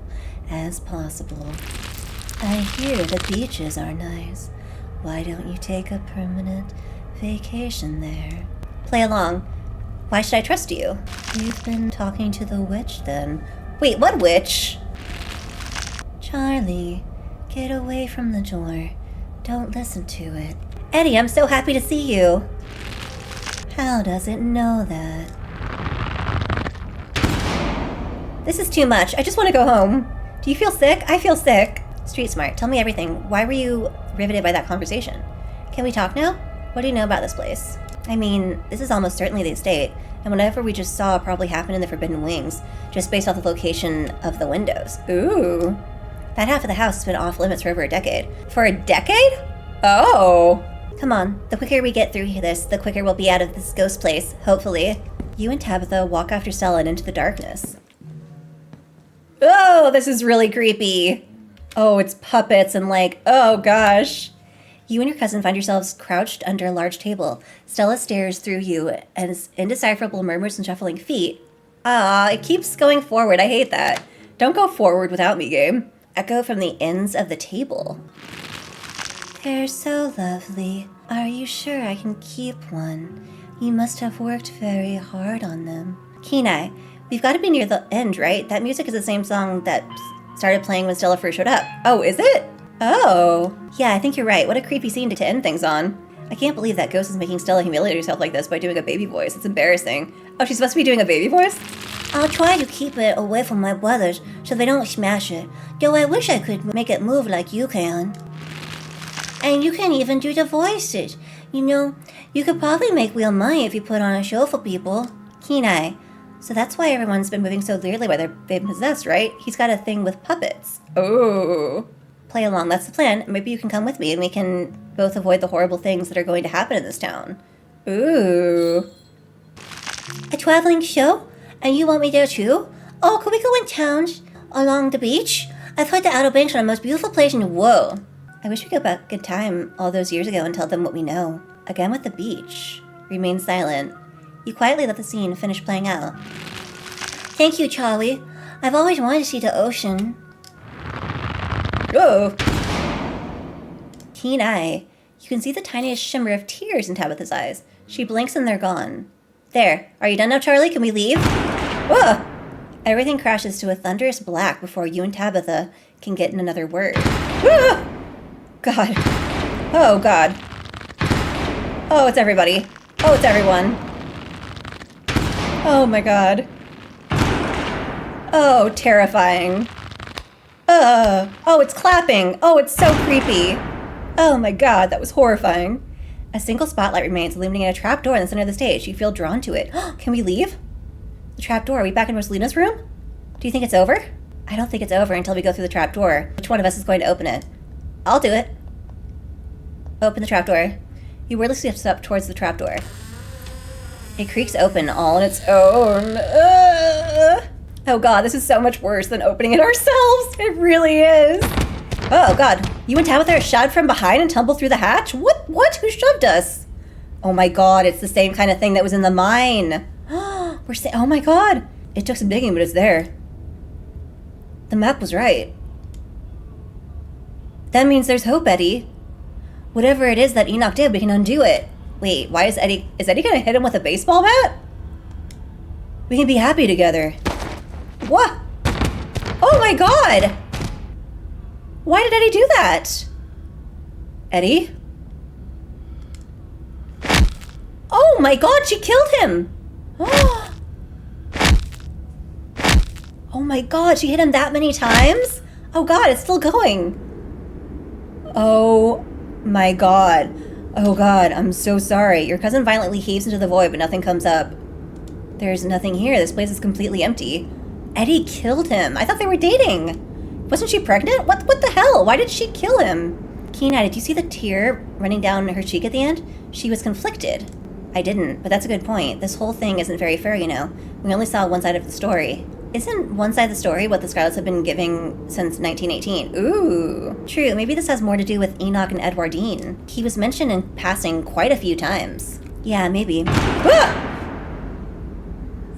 as possible. I hear the beaches are nice. Why don't you take a permanent vacation there? Play along. Why should I trust you? You've been talking to the witch, then. Wait, what witch? Charlie, get away from the door. Don't listen to it. Eddie, I'm so happy to see you. How does it know that? This is too much. I just want to go home. Do you feel sick? I feel sick. Street smart, tell me everything. Why were you riveted by that conversation? Can we talk now? What do you know about this place? I mean, this is almost certainly the estate, and whatever we just saw probably happened in the Forbidden Wings, just based off the location of the windows. Ooh. That half of the house has been off limits for over a decade. For a decade? Oh. Come on, the quicker we get through this, the quicker we'll be out of this ghost place, hopefully. You and Tabitha walk after Stella and into the darkness. Oh, this is really creepy. Oh, it's puppets and like, oh gosh. You and your cousin find yourselves crouched under a large table. Stella stares through you as indecipherable murmurs and shuffling feet. Ah, it keeps going forward. I hate that. Don't go forward without me, game. Echo from the ends of the table. They're so lovely. Are you sure I can keep one? You must have worked very hard on them. Kenai, we've got to be near the end, right? That music is the same song that started playing when Stella first showed up. Oh, is it? Oh. Yeah, I think you're right. What a creepy scene to end things on. I can't believe that Ghost is making Stella humiliate herself like this by doing a baby voice. It's embarrassing. Oh, she's supposed to be doing a baby voice? I'll try to keep it away from my brothers so they don't smash it. Though I wish I could make it move like you can. And you can even do the voices. You know, you could probably make real money if you put on a show for people. Kenai. So that's why everyone's been moving so weirdly while they've been possessed, right? He's got a thing with puppets. Oh. Play along, that's the plan. Maybe you can come with me and we can both avoid the horrible things that are going to happen in this town. Ooh. A traveling show? And you want me there too? Oh, could we go in towns along the beach? I've heard the Outer Banks are the most beautiful place in the world. I wish we could go back in time all those years ago and tell them what we know. Again with the beach. Remain silent. You quietly let the scene finish playing out. Thank you, Charlie. I've always wanted to see the ocean. Oh! Keen eye. You can see the tiniest shimmer of tears in Tabitha's eyes. She blinks and they're gone. There. Are you done now, Charlie? Can we leave? Whoa! Everything crashes to a thunderous black before you and Tabitha can get in another word. Ah! God. Oh, God. Oh, it's everybody. Oh, it's everyone. Oh, my God. Oh, terrifying. Oh, it's clapping. Oh, it's so creepy. Oh, my God, that was horrifying. A single spotlight remains, illuminating a trapdoor in the center of the stage. You feel drawn to it. Can we leave? The trapdoor. Are we back in Rosalina's room? Do you think it's over? I don't think it's over until we go through the trapdoor. Which one of us is going to open it? I'll do it. Open the trapdoor. You wordlessly step towards the trapdoor. It creaks open all on its own. Oh god, this is so much worse than opening it ourselves. It really is. Oh god, you and Tabitha are shoved from behind and tumbled through the hatch? What? Who shoved us? Oh my god, it's the same kind of thing that was in the mine. Oh my god. It took some digging, but it's there. The map was right. That means there's hope, Eddie. Whatever it is that Enoch did, we can undo it. Wait, why is Eddie gonna hit him with a baseball bat? We can be happy together. What? Oh my god! Why did Eddie do that? Eddie? Oh my god, she killed him! Oh my god, she hit him that many times? Oh god, it's still going. Oh my god. Oh god, I'm so sorry. Your cousin violently heaves into the void, but nothing comes up. There's nothing here. This place is completely empty. Eddie killed him. I thought they were dating. Wasn't she pregnant? What the hell? Why did she kill him? Keen-eyed, did you see the tear running down her cheek at the end? She was conflicted. I didn't, but that's a good point. This whole thing isn't very fair, you know. We only saw one side of the story. Isn't one side of the story what the Scarlets have been giving since 1918? Ooh. True, maybe this has more to do with Enoch and Edwardine. He was mentioned in passing quite a few times. Yeah, maybe. Ah!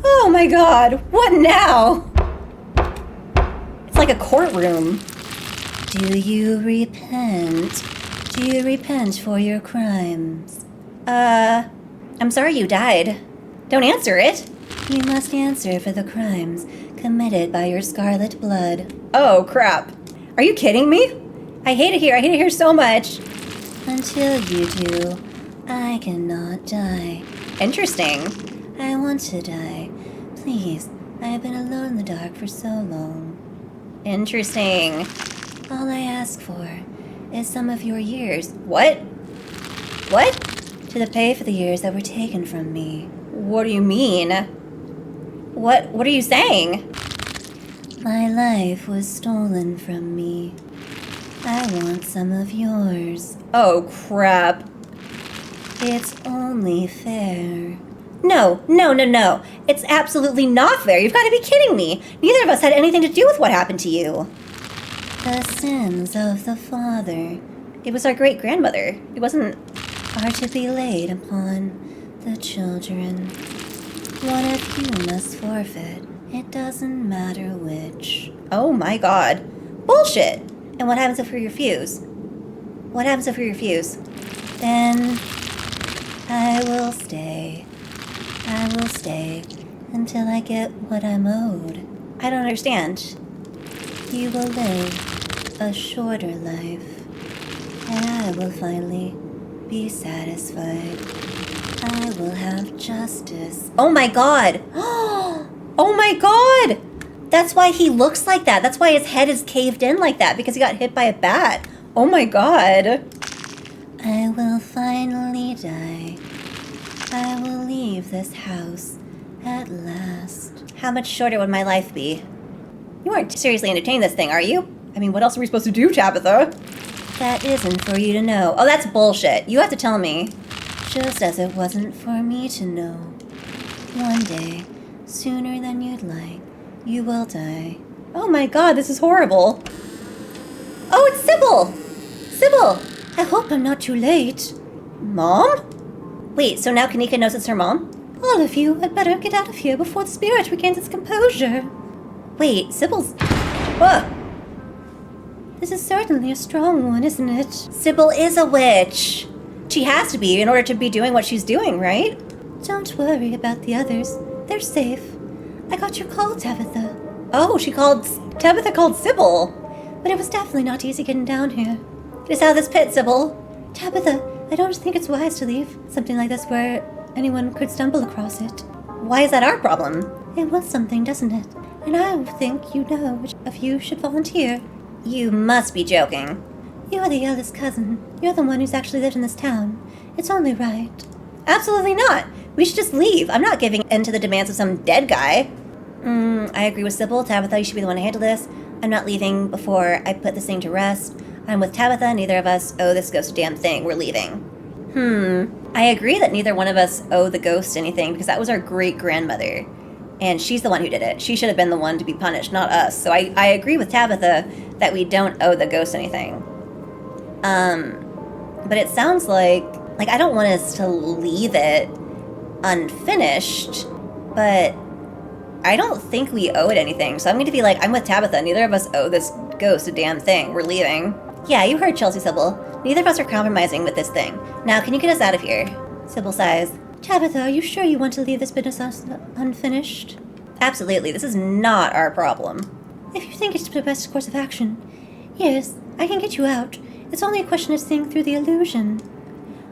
Oh my god, what now? It's like a courtroom. Do you repent? Do you repent for your crimes? I'm sorry you died. Don't answer it. You must answer for the crimes committed by your scarlet blood. Oh, crap. Are you kidding me? I hate it here. I hate it here so much. Until you do, I cannot die. Interesting. I want to die. Please, I have been alone in the dark for so long. Interesting. All I ask for is some of your years. What? What? To the pay for the years that were taken from me. What do you mean? What are you saying? My life was stolen from me. I want some of yours. Oh, crap. It's only fair. No. It's absolutely not fair. You've got to be kidding me. Neither of us had anything to do with what happened to you. The sins of the father. It was our great-grandmother. It wasn't... Are to be laid upon the children. One of you must forfeit. It doesn't matter which. Oh my god. Bullshit! And what happens if we refuse? What happens if we refuse? Then... I will stay. I will stay until I get what I'm owed. I don't understand. You will live a shorter life, and I will finally be satisfied. I will have justice. Oh my god! Oh my god! That's why he looks like that. That's why his head is caved in like that, because he got hit by a bat. Oh my god. I will finally die. I will leave this house at last. How much shorter would my life be? You aren't seriously entertaining this thing, are you? I mean, what else are we supposed to do, Tabitha? That isn't for you to know. Oh, that's bullshit. You have to tell me. Just as it wasn't for me to know. One day, sooner than you'd like, you will die. Oh my god, this is horrible. Oh, it's Sybil! Sybil! I hope I'm not too late. Mom? Wait, so now Kanika knows it's her mom? All of you had better get out of here before the spirit regains its composure. Wait, Sybil's... Whoa! This is certainly a strong one, isn't it? Sybil is a witch. She has to be in order to be doing what she's doing, right? Don't worry about the others. They're safe. I got your call, Tabitha. Oh, Tabitha called Sybil. But it was definitely not easy getting down here. Get us out of this pit, Sybil. Tabitha, I don't think it's wise to leave something like this where anyone could stumble across it. Why is that our problem? It was something, doesn't it? And I think you know which of you should volunteer. You must be joking. You're the eldest cousin. You're the one who's actually lived in this town. It's only right. Absolutely not. We should just leave. I'm not giving in to the demands of some dead guy. I agree with Sybil. Tabitha, you should be the one to handle this. I'm not leaving before I put this thing to rest. I'm with Tabitha. Neither of us owe this ghost a damn thing. We're leaving. I agree that neither one of us owe the ghost anything because that was our great-grandmother. And she's the one who did it. She should have been the one to be punished, not us. So I agree with Tabitha that we don't owe the ghost anything. But it sounds like I don't want us to leave it unfinished, but I don't think we owe it anything. So I'm going to be like, I'm with Tabitha. Neither of us owe this ghost a damn thing. We're leaving. Yeah, you heard Chelsea, Sybil. Neither of us are compromising with this thing. Now, can you get us out of here? Sybil sighs. Tabitha, are you sure you want to leave this business unfinished? Absolutely. This is not our problem. If you think it's the best course of action, yes, I can get you out. It's only a question of seeing through the illusion.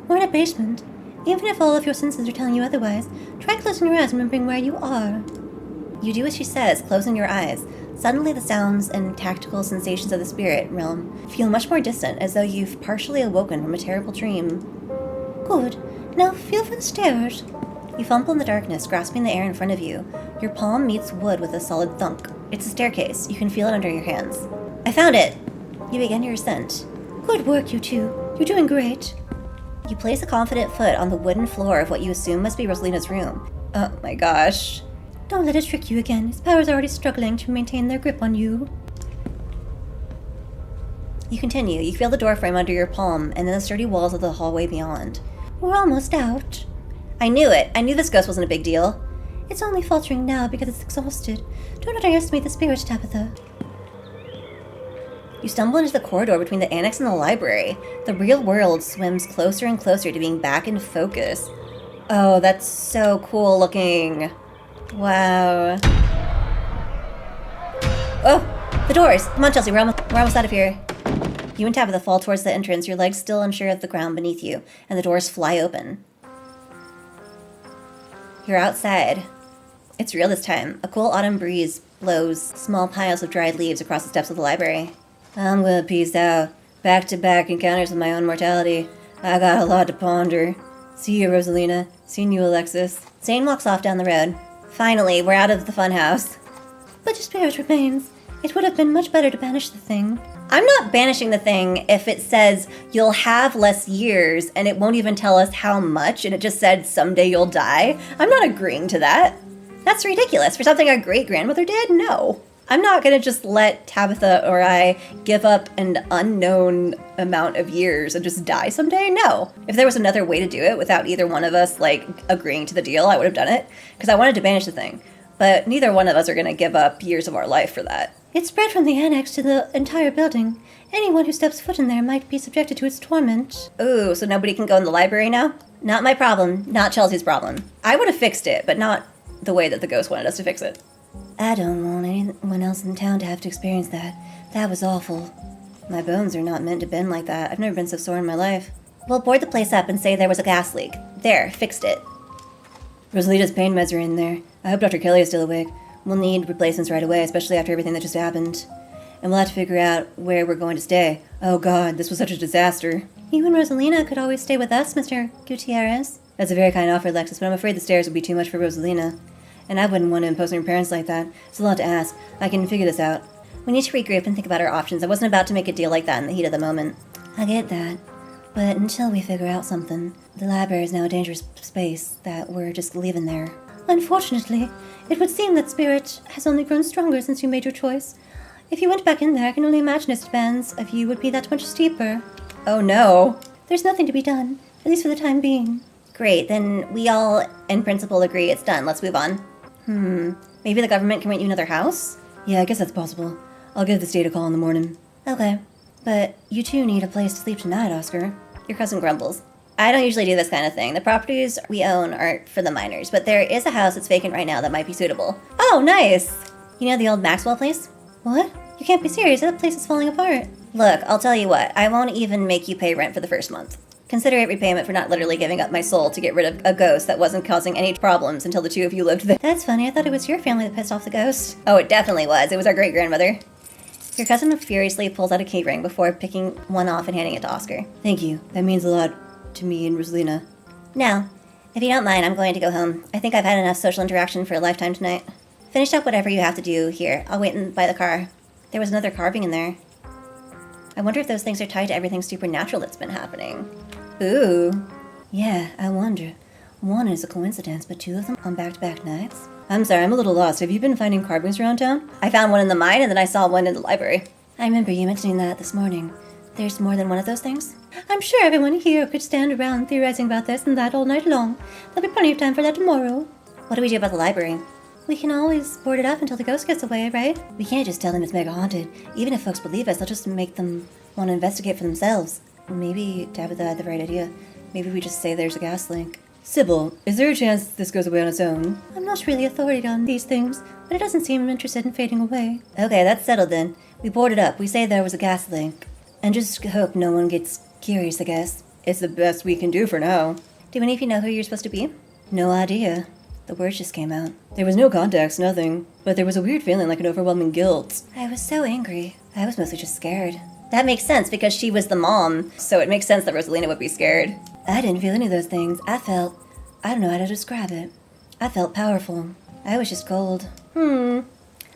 We're in a basement. Even if all of your senses are telling you otherwise, try closing your eyes and remembering where you are. You do as she says, closing your eyes. Suddenly the sounds and tactical sensations of the spirit realm feel much more distant, as though you've partially awoken from a terrible dream. Good. Now feel for the stairs. You fumble in the darkness, grasping the air in front of you. Your palm meets wood with a solid thunk. It's a staircase. You can feel it under your hands. I found it! You begin your ascent. Good work, you two. You're doing great. You place a confident foot on the wooden floor of what you assume must be Rosalina's room. Oh my gosh. Don't let it trick you again. His power's already struggling to maintain their grip on you. You continue. You feel the doorframe under your palm and then the sturdy walls of the hallway beyond. We're almost out. I knew it. I knew this ghost wasn't a big deal. It's only faltering now because it's exhausted. Don't underestimate the spirit, Tabitha. You stumble into the corridor between the annex and the library. The real world swims closer and closer to being back in focus. Oh, that's so cool looking. Wow. Oh, the doors. Come on, Chelsea. We're almost out of here. You and Tabitha fall towards the entrance, your legs still unsure of the ground beneath you, and the doors fly open. You're outside. It's real this time. A cool autumn breeze blows small piles of dried leaves across the steps of the library. I'm gonna peace out. Back-to-back encounters with my own mortality. I got a lot to ponder. See you, Rosalina. Seen you, Alexis. Zane walks off down the road. Finally, we're out of the funhouse. But your spirit remains. It would have been much better to banish the thing. I'm not banishing the thing if it says you'll have less years and it won't even tell us how much and it just said someday you'll die. I'm not agreeing to that. That's ridiculous. For something our great-grandmother did? No. I'm not gonna just let Tabitha or I give up an unknown amount of years and just die someday. No. If there was another way to do it without either one of us, like, agreeing to the deal, I would have done it. Because I wanted to banish the thing. But neither one of us are gonna give up years of our life for that. It's spread from the annex to the entire building. Anyone who steps foot in there might be subjected to its torment. Ooh, so nobody can go in the library now? Not my problem. Not Chelsea's problem. I would have fixed it, but not the way that the ghost wanted us to fix it. I don't want anyone else in town to have to experience that. That was awful. My bones are not meant to bend like that. I've never been so sore in my life. We'll board the place up and say there was a gas leak. There, fixed it. Rosalita's pain meds are in there. I hope Dr. Kelly is still awake. We'll need replacements right away, especially after everything that just happened. And we'll have to figure out where we're going to stay. Oh god, this was such a disaster. You and Rosalina could always stay with us, Mr. Gutierrez. That's a very kind offer, Alexis, but I'm afraid the stairs would be too much for Rosalina. And I wouldn't want to impose on your parents like that. It's a lot to ask. I can figure this out. We need to regroup and think about our options. I wasn't about to make a deal like that in the heat of the moment. I get that. But until we figure out something, the library is now a dangerous space that we're just leaving there. Unfortunately, it would seem that spirit has only grown stronger since you made your choice. If you went back in there, I can only imagine its demands of you would be that much steeper. Oh no. There's nothing to be done, at least for the time being. Great, then we all, in principle, agree it's done. Let's move on. Maybe the government can rent you another house? Yeah, I guess that's possible. I'll give the state a call in the morning. Okay. But you two need a place to sleep tonight, Oscar. Your cousin grumbles. I don't usually do this kind of thing. The properties we own are for the minors, but there is a house that's vacant right now that might be suitable. Oh, nice! You know the old Maxwell place? What? You can't be serious. That place is falling apart. Look, I'll tell you what. I won't even make you pay rent for the first month. Consider it repayment for not literally giving up my soul to get rid of a ghost that wasn't causing any problems until the two of you lived there. That's funny. I thought it was your family that pissed off the ghost. Oh, it definitely was. It was our great-grandmother. Your cousin furiously pulls out a key ring before picking one off and handing it to Oscar. Thank you. That means a lot to me and Rosalina. Now, if you don't mind, I'm going to go home. I think I've had enough social interaction for a lifetime tonight. Finish up whatever you have to do here. I'll wait by the car. There was another carving in there. I wonder if those things are tied to everything supernatural that's been happening. Ooh. Yeah, I wonder. One is a coincidence, but two of them on back-to-back nights? I'm sorry, I'm a little lost. Have you been finding carvings around town? I found one in the mine, and then I saw one in the library. I remember you mentioning that this morning. There's more than one of those things? I'm sure everyone here could stand around theorizing about this and that all night long. There'll be plenty of time for that tomorrow. What do we do about the library? We can always board it up until the ghost gets away, right? We can't just tell them it's mega haunted. Even if folks believe us, they'll just make them want to investigate for themselves. Maybe Tabitha had the right idea. Maybe we just say there's a gas leak. Sybil, is there a chance this goes away on its own? I'm not really authority on these things, but it doesn't seem interested in fading away. Okay, that's settled then. We board it up. We say there was a gas leak. And just hope no one gets curious, I guess. It's the best we can do for now. Do any of you know who you're supposed to be? No idea. The words just came out. There was no context, nothing. But there was a weird feeling, like an overwhelming guilt. I was so angry. I was mostly just scared. That makes sense, because she was the mom, so it makes sense that Rosalina would be scared. I didn't feel any of those things. I don't know how to describe it. I felt powerful. I was just cold. I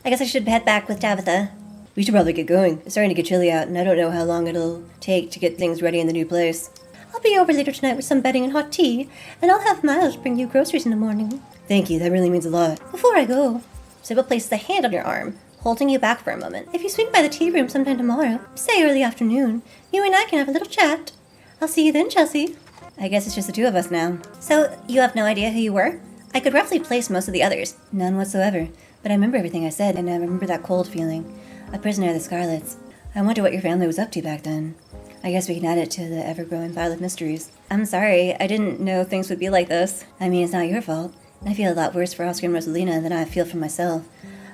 guess I should head back with Tabitha. We should probably get going. It's starting to get chilly out, and I don't know how long it'll take to get things ready in the new place. I'll be over later tonight with some bedding and hot tea, and I'll have Miles bring you groceries in the morning. Thank you, that really means a lot. Before I go, Sybil places a hand on your arm, holding you back for a moment. If you swing by the tea room sometime tomorrow, say early afternoon, you and I can have a little chat. I'll see you then, Chelsea. I guess it's just the two of us now. So, you have no idea who you were? I could roughly place most of the others. None whatsoever. But I remember everything I said, and I remember that cold feeling. A prisoner of the Scarlets. I wonder what your family was up to back then. I guess we can add it to the ever-growing pile of mysteries. I'm sorry, I didn't know things would be like this. I mean, it's not your fault. I feel a lot worse for Oscar and Rosalina than I feel for myself.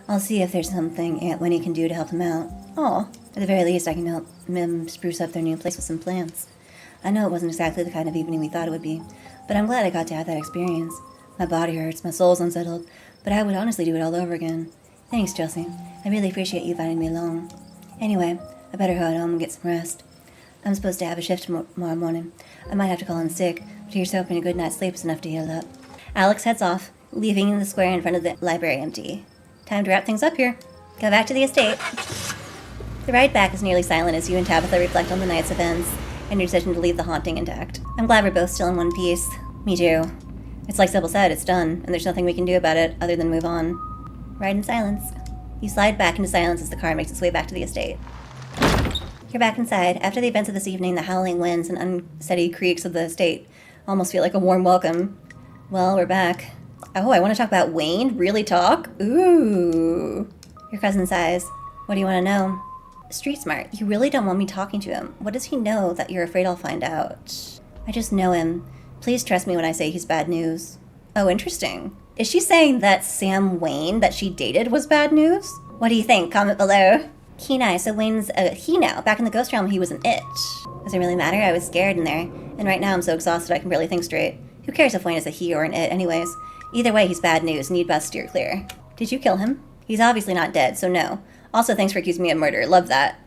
I'll see if there's something Aunt Winnie can do to help them out. Aw, at the very least I can help Mim spruce up their new place with some plants. I know it wasn't exactly the kind of evening we thought it would be, but I'm glad I got to have that experience. My body hurts, my soul's unsettled, but I would honestly do it all over again. Thanks, Chelsea. I really appreciate you finding me along. Anyway, I better head home and get some rest. I'm supposed to have a shift tomorrow morning. I might have to call in sick, but here's hoping a good night's sleep is enough to heal up. Alex heads off, leaving the square in front of the library empty. Time to wrap things up here. Go back to the estate. The ride back is nearly silent as you and Tabitha reflect on the night's events and your decision to leave the haunting intact. I'm glad we're both still in one piece. Me too. It's like Sybil said, it's done, and there's nothing we can do about it other than move on. Ride in silence. You slide back into silence as the car makes its way back to the estate. You're back inside. After the events of this evening, the howling winds and unsteady creaks of the estate almost feel like a warm welcome. Well, we're back. Oh, I want to talk about Wayne? Really talk? Ooh. Your cousin sighs. What do you want to know? Street smart. You really don't want me talking to him. What does he know that you're afraid I'll find out? I just know him. Please trust me when I say he's bad news. Oh, interesting. Is she saying that Sam Wayne that she dated was bad news? What do you think? Comment below. Kenai, so Wayne's a he now. Back in the ghost realm, he was an it. Does it really matter? I was scared in there. And right now I'm so exhausted I can barely think straight. Who cares if Wayne is a he or an it anyways? Either way, he's bad news and you'd best steer clear. Did you kill him? He's obviously not dead, so no. Also, thanks for accusing me of murder. Love that.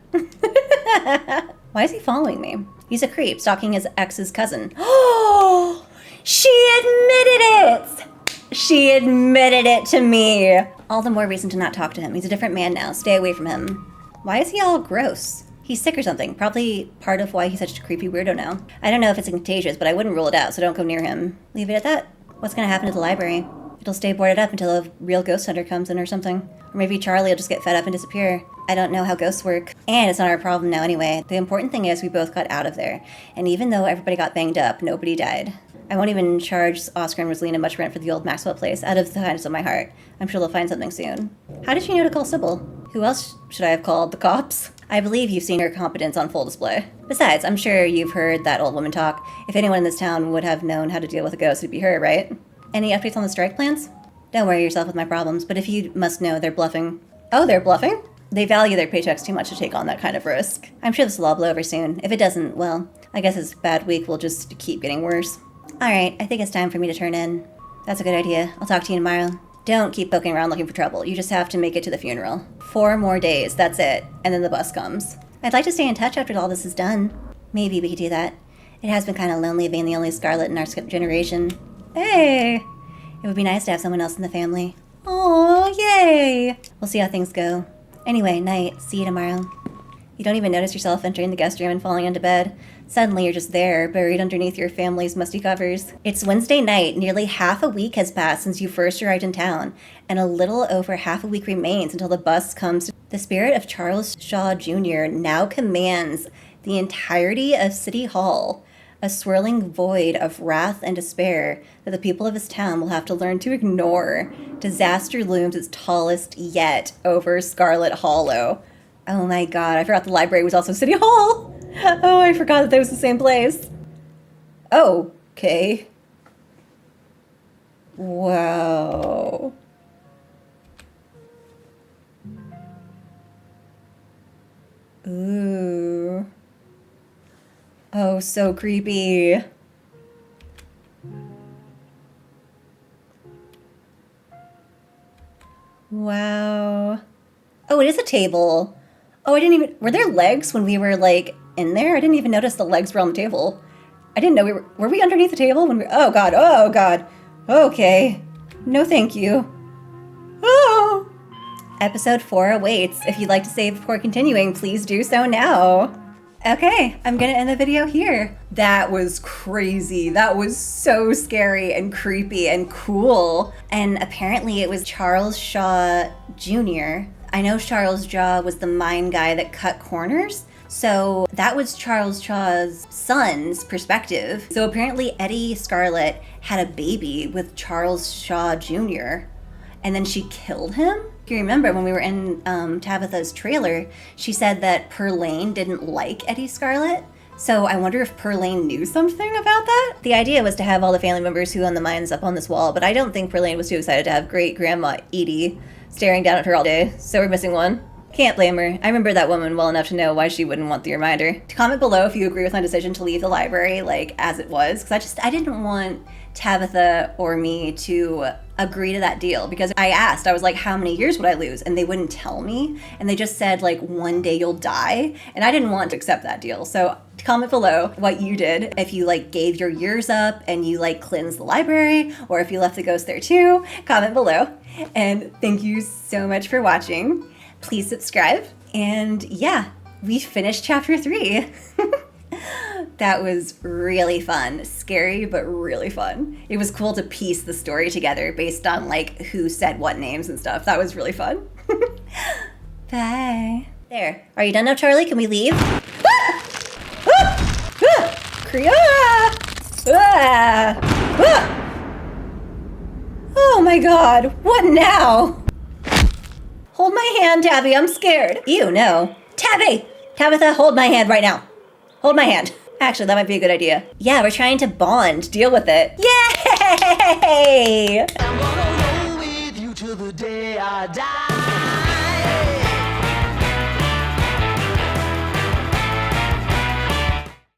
Why is he following me? He's a creep, stalking his ex's cousin. Oh! She admitted it! She admitted it to me! All the more reason to not talk to him. He's a different man now. Stay away from him. Why is he all gross? He's sick or something. Probably part of why he's such a creepy weirdo now. I don't know if it's contagious, but I wouldn't rule it out, so don't go near him. Leave it at that. What's gonna happen to the library? It'll stay boarded up until a real ghost hunter comes in or something. Or maybe Charlie will just get fed up and disappear. I don't know how ghosts work. And it's not our problem now anyway. The important thing is we both got out of there. And even though everybody got banged up, nobody died. I won't even charge Oscar and Rosalina much rent for the old Maxwell place out of the kindness of my heart. I'm sure they'll find something soon. How did you know to call Sybil? Who else should I have called? The cops? I believe you've seen her competence on full display. Besides, I'm sure you've heard that old woman talk. If anyone in this town would have known how to deal with a ghost, it'd be her, right? Any updates on the strike plans? Don't worry yourself with my problems, but if you must know, they're bluffing. Oh, they're bluffing? They value their paychecks too much to take on that kind of risk. I'm sure this will all blow over soon. If it doesn't, well, I guess this bad week will just keep getting worse. Alright, I think it's time for me to turn in. That's a good idea. I'll talk to you tomorrow. Don't keep poking around looking for trouble. You just have to make it to the funeral. 4 more days, that's it. And then the bus comes. I'd like to stay in touch after all this is done. Maybe we could do that. It has been kind of lonely being the only Scarlet in our generation. Hey! It would be nice to have someone else in the family. Oh, yay! We'll see how things go. Anyway, night. See you tomorrow. You don't even notice yourself entering the guest room and falling into bed. Suddenly you're just there, buried underneath your family's musty covers. It's Wednesday night. Nearly half a week has passed since you first arrived in town, and a little over half a week remains until the bus comes. The spirit of Charles Shaw Jr. now commands the entirety of City Hall, a swirling void of wrath and despair that the people of his town will have to learn to ignore. Disaster looms its tallest yet over Scarlet Hollow. Oh my god, I forgot the library was also City Hall! Oh, I forgot that was the same place. Oh, okay. Wow. Ooh. Oh, so creepy. Wow. Oh, it is a table. Oh, I didn't even... Were there legs when we were, like, in there? I didn't even notice the legs were on the table. I didn't know we were... Were we underneath the table when we... Oh, God. Oh, God. Okay. No, thank you. Oh. Episode 4 awaits. If you'd like to save before continuing, please do so now. Okay, I'm gonna end the video here. That was crazy. That was so scary and creepy and cool. And apparently it was Charles Shaw Jr. I know Charles Shaw was the mine guy that cut corners. So that was Charles Shaw's son's perspective. So apparently Eddie Scarlet had a baby with Charles Shaw Jr. and then she killed him? You remember when we were in Tabitha's trailer, she said that Perlane didn't like Eddie Scarlet. So I wonder if Perlane knew something about that? The idea was to have all the family members who own the mines up on this wall, but I don't think Perlane was too excited to have great-grandma Edie staring down at her all day, so we're missing one. Can't blame her. I remember that woman well enough to know why she wouldn't want the reminder. Comment below if you agree with my decision to leave the library, like, as it was, because I didn't want Tabitha or me to agree to that deal, because I asked, I was like, how many years would I lose? And they wouldn't tell me, and they just said, like, one day you'll die, and I didn't want to accept that deal. So comment below what you did, if you, like, gave your years up and you, like, cleansed the library, or if you left the ghost there too. Comment below, and thank you so much for watching. Please subscribe, and yeah, we finished chapter 3. That was really fun. Scary, but really fun. It was cool to piece the story together based on like who said what names and stuff. That was really fun. Bye. There. Are you done now, Charlie? Can we leave? Oh my god. What now? Hold my hand, Tabby. I'm scared. Ew, no. Tabby! Tabitha, hold my hand right now. Hold my hand. Actually, that might be a good idea. Yeah, we're trying to bond. Deal with it. Yay! I'm gonna roll with you till the day I die.